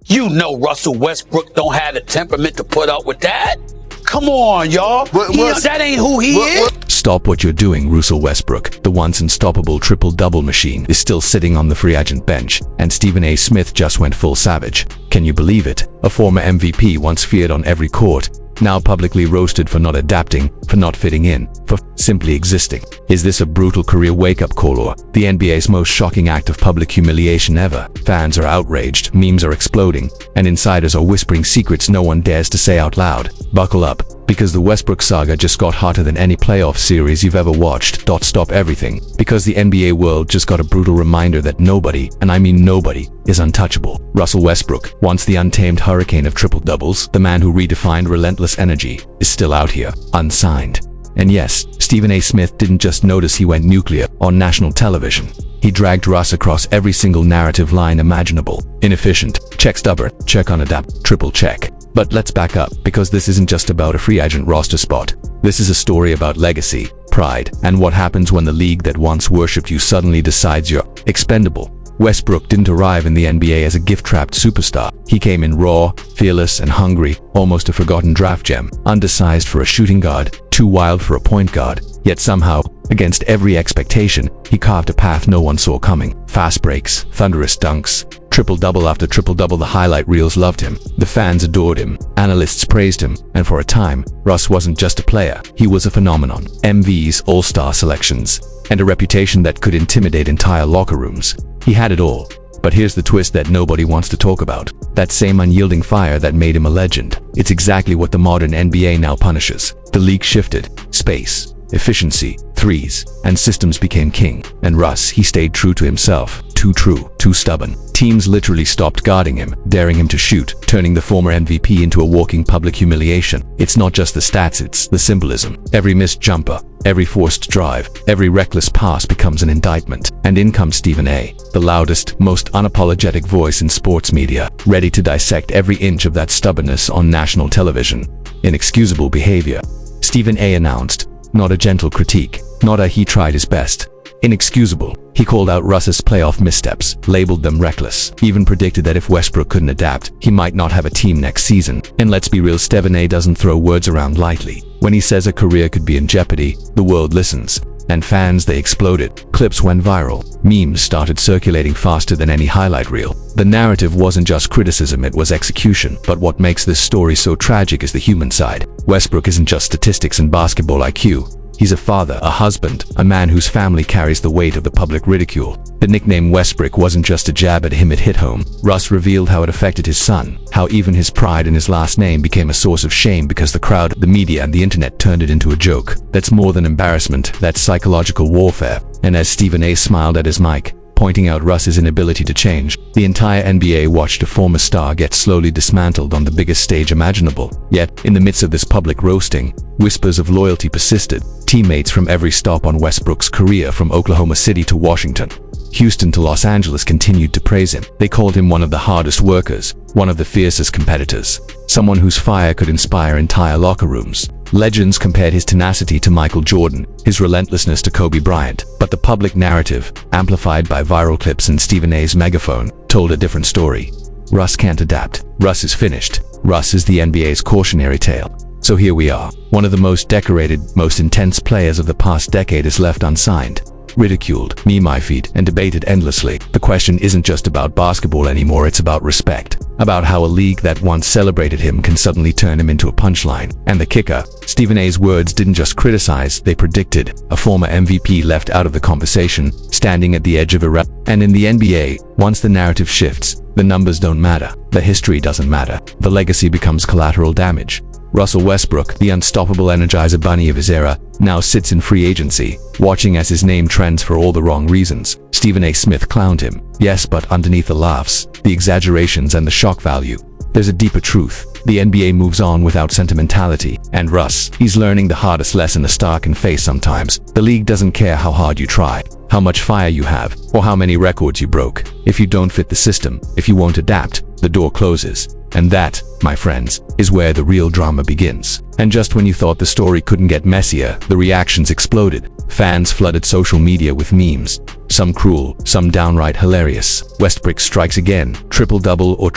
You know Russell Westbrook don't have the temperament to put up with that. Come on, y'all. That ain't who he is. Stop what you're doing, Russell Westbrook. The once unstoppable triple-double machine is still sitting on the free agent bench, and Stephen A. Smith just went full savage. Can you believe it? A former MVP once feared on every court, now publicly roasted for not adapting, for not fitting in, for simply existing. Is this a brutal career wake-up call or the NBA's most shocking act of public humiliation ever? Fans are outraged, memes are exploding, and insiders are whispering secrets no one dares to say out loud. Buckle up, because the Westbrook saga just got hotter than any playoff series you've ever watched. Stop everything, because the NBA world just got a brutal reminder that nobody, and I mean nobody, is untouchable. Russell Westbrook, once the untamed hurricane of triple-doubles, the man who redefined relentless energy, is still out here, unsigned. And yes, Stephen A. Smith didn't just notice he went nuclear on national television. He dragged Russ across every single narrative line imaginable. Inefficient, check stubborn, check unadapt, triple check. But let's back up, because this isn't just about a free agent roster spot. This is a story about legacy, pride, and what happens when the league that once worshipped you suddenly decides you're expendable. Westbrook didn't arrive in the NBA as a gift-trapped superstar. He came in raw, fearless, and hungry, almost a forgotten draft gem, undersized for a shooting guard, too wild for a point guard. Yet somehow, against every expectation, he carved a path no one saw coming. Fast breaks, thunderous dunks, triple-double after triple-double. The highlight reels loved him. The fans adored him. Analysts praised him. And for a time, Russ wasn't just a player. He was a phenomenon. MVs, all-star selections, and a reputation that could intimidate entire locker rooms. He had it all. But here's the twist that nobody wants to talk about. That same unyielding fire that made him a legend. It's exactly what the modern NBA now punishes. The league shifted. Space, efficiency, threes, and systems became king. And Russ, he stayed true to himself. Too true, too stubborn. Teams literally stopped guarding him, daring him to shoot, turning the former MVP into a walking public humiliation. It's not just the stats, it's the symbolism. Every missed jumper, every forced drive, every reckless pass becomes an indictment. And in comes Stephen A., the loudest, most unapologetic voice in sports media, ready to dissect every inch of that stubbornness on national television. Inexcusable behavior. Stephen A. announced, not a gentle critique, not a he tried his best. Inexcusable. He called out Russ's playoff missteps, labeled them reckless, even predicted that if Westbrook couldn't adapt, he might not have a team next season. And let's be real, Stephen A. doesn't throw words around lightly. When he says a career could be in jeopardy, the world listens. And fans, they exploded. Clips went viral. Memes started circulating faster than any highlight reel. The narrative wasn't just criticism, it was execution. But what makes this story so tragic is the human side. Westbrook isn't just statistics and basketball IQ. He's a father, a husband, a man whose family carries the weight of the public ridicule. The nickname Westbrook wasn't just a jab at him, it hit home. Russ revealed how it affected his son, how even his pride in his last name became a source of shame because the crowd, the media, and the internet turned it into a joke. That's more than embarrassment, that's psychological warfare. And as Stephen A. smiled at his mic, pointing out Russ's inability to change, the entire NBA watched a former star get slowly dismantled on the biggest stage imaginable. Yet, in the midst of this public roasting, whispers of loyalty persisted. Teammates from every stop on Westbrook's career, from Oklahoma City to Washington, Houston to Los Angeles, continued to praise him. They called him one of the hardest workers, one of the fiercest competitors, someone whose fire could inspire entire locker rooms. Legends compared his tenacity to Michael Jordan, his relentlessness to Kobe Bryant. But the public narrative, amplified by viral clips and Stephen A.'s megaphone, told a different story. Russ can't adapt. Russ is finished. Russ is the NBA's cautionary tale. So here we are. One of the most decorated, most intense players of the past decade is left unsigned. Ridiculed, meme-feed, and debated endlessly. The question isn't just about basketball anymore, it's about respect. About how a league that once celebrated him can suddenly turn him into a punchline. And the kicker, Stephen A.'s words didn't just criticize, they predicted. A former MVP left out of the conversation, standing at the edge of irrelevance. And in the NBA, once the narrative shifts, the numbers don't matter. The history doesn't matter. The legacy becomes collateral damage. Russell Westbrook, the unstoppable Energizer Bunny of his era, now sits in free agency, watching as his name trends for all the wrong reasons. Stephen A. Smith clowned him. Yes, but underneath the laughs, the exaggerations, and the shock value, there's a deeper truth. The NBA moves on without sentimentality. And Russ, he's learning the hardest lesson a star can face sometimes. The league doesn't care how hard you try, how much fire you have, or how many records you broke. If you don't fit the system, if you won't adapt, the door closes. And that, my friends, is where the real drama begins. And just when you thought the story couldn't get messier, the reactions exploded. Fans flooded social media with memes. Some cruel, some downright hilarious. Westbrook strikes again, triple-double or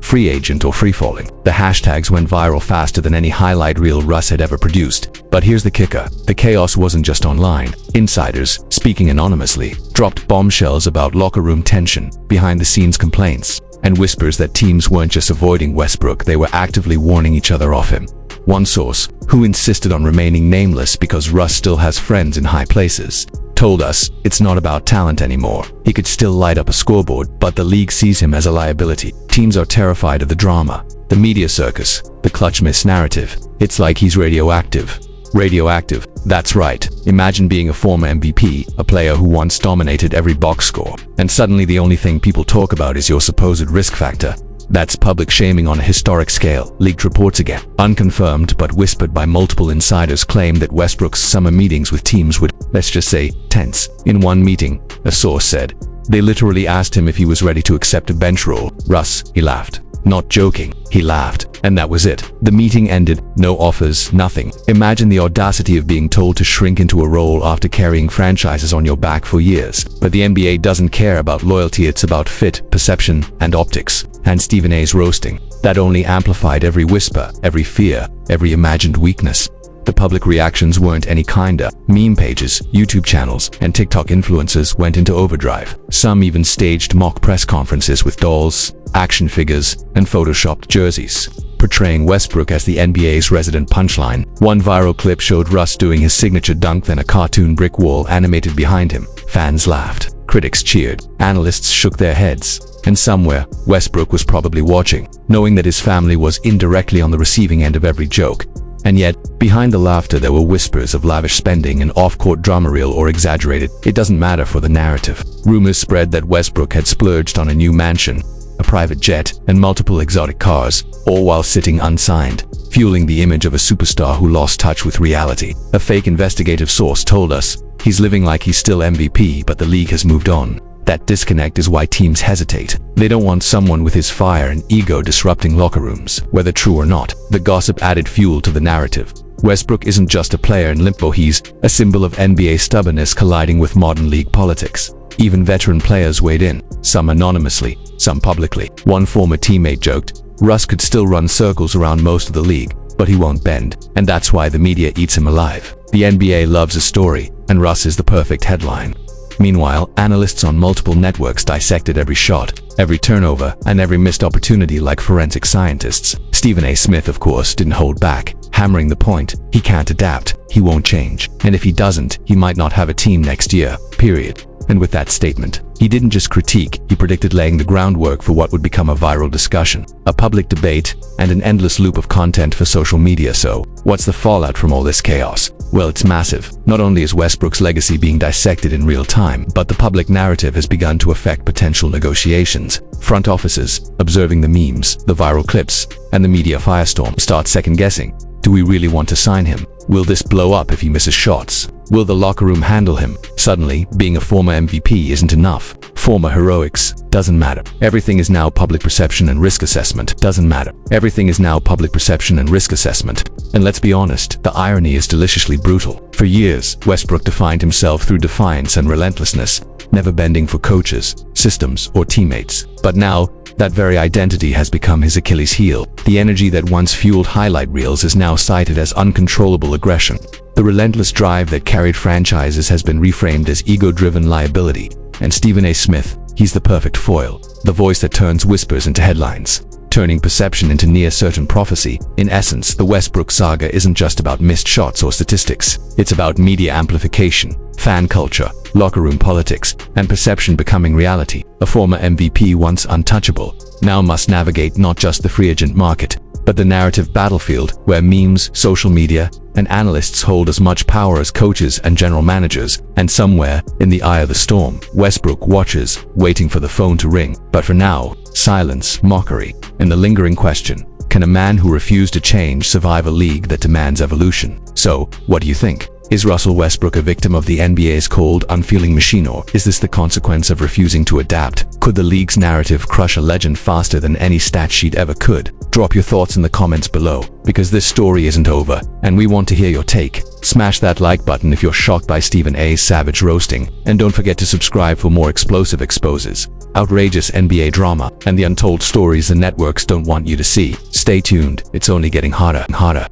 free agent or free-falling. The hashtags went viral faster than any highlight reel Russ had ever produced. But here's the kicker. The chaos wasn't just online. Insiders, speaking anonymously, dropped bombshells about locker room tension, behind-the-scenes complaints, and whispers that teams weren't just avoiding Westbrook, they were actively warning each other off him. One source, who insisted on remaining nameless because Russ still has friends in high places, told us it's not about talent anymore. He could still light up a scoreboard, but the league sees him as a liability. Teams are terrified of the drama, the media circus, the clutch miss narrative. It's like he's radioactive. Radioactive, that's right. Imagine being a former MVP, a player who once dominated every box score, and suddenly the only thing people talk about is your supposed risk factor. That's public shaming on a historic scale. Leaked reports again, unconfirmed but whispered by multiple insiders, claim that Westbrook's summer meetings with teams would, let's just say, tense. In one meeting, a source said, they literally asked him if he was ready to accept a bench role. Russ, he laughed. Not joking, he laughed. And that was it. The meeting ended, no offers, nothing. Imagine the audacity of being told to shrink into a role after carrying franchises on your back for years. But the NBA doesn't care about loyalty, it's about fit, perception, and optics. And Stephen A's roasting, that only amplified every whisper, every fear, every imagined weakness. The public reactions weren't any kinder. Meme pages, YouTube channels, and TikTok influencers went into overdrive. Some even staged mock press conferences with dolls, action figures, and photoshopped jerseys, portraying Westbrook as the NBA's resident punchline. One viral clip showed Russ doing his signature dunk, then a cartoon brick wall animated behind him. Fans laughed, critics cheered, analysts shook their heads. And somewhere, Westbrook was probably watching, knowing that his family was indirectly on the receiving end of every joke. And yet, behind the laughter there were whispers of lavish spending and off-court drama, real or exaggerated. It doesn't matter for the narrative. Rumors spread that Westbrook had splurged on a new mansion, a private jet, and multiple exotic cars, all while sitting unsigned, fueling the image of a superstar who lost touch with reality. A fake investigative source told us, he's living like he's still MVP, but the league has moved on. That disconnect is why teams hesitate. They don't want someone with his fire and ego disrupting locker rooms. Whether true or not, the gossip added fuel to the narrative. Westbrook isn't just a player in limbo, he's a symbol of NBA stubbornness colliding with modern league politics. Even veteran players weighed in, some anonymously, some publicly. One former teammate joked, Russ could still run circles around most of the league, but he won't bend. And that's why the media eats him alive. The NBA loves a story, and Russ is the perfect headline. Meanwhile, analysts on multiple networks dissected every shot, every turnover, and every missed opportunity like forensic scientists. Stephen A. Smith, of course, didn't hold back, hammering the point, he can't adapt, he won't change. And if he doesn't, he might not have a team next year, period. And with that statement, he didn't just critique, he predicted laying the groundwork for what would become a viral discussion, a public debate, and an endless loop of content for social media. So, what's the fallout from all this chaos? Well, it's massive. Not only is Westbrook's legacy being dissected in real time, but the public narrative has begun to affect potential negotiations. Front offices, observing the memes, the viral clips, and the media firestorm, start second-guessing. Do we really want to sign him? Will this blow up if he misses shots? Will the locker room handle him? Suddenly, being a former MVP isn't enough. Former heroics doesn't matter. Everything is now public perception and risk assessment. Doesn't matter. Everything is now public perception and risk assessment. And let's be honest, the irony is deliciously brutal. For years, Westbrook defined himself through defiance and relentlessness, never bending for coaches, systems, or teammates. But now, that very identity has become his Achilles heel. The energy that once fueled highlight reels is now cited as uncontrollable aggression. The relentless drive that carried franchises has been reframed as ego-driven liability. And Stephen A. Smith, he's the perfect foil, the voice that turns whispers into headlines, turning perception into near-certain prophecy. In essence, the Westbrook saga isn't just about missed shots or statistics. It's about media amplification, fan culture, locker room politics, and perception becoming reality. A former MVP, once untouchable, now must navigate not just the free agent market, but the narrative battlefield where memes, social media, and analysts hold as much power as coaches and general managers. And somewhere, in the eye of the storm, Westbrook watches, waiting for the phone to ring. But for now, silence, mockery, and the lingering question, can a man who refused to change survive a league that demands evolution? So, what do you think? Is Russell Westbrook a victim of the NBA's cold, unfeeling machine, or is this the consequence of refusing to adapt? Could the league's narrative crush a legend faster than any stat sheet ever could? Drop your thoughts in the comments below, because this story isn't over, and we want to hear your take. Smash that like button if you're shocked by Stephen A's savage roasting, and don't forget to subscribe for more explosive exposes, outrageous NBA drama, and the untold stories the networks don't want you to see. Stay tuned, it's only getting hotter and hotter.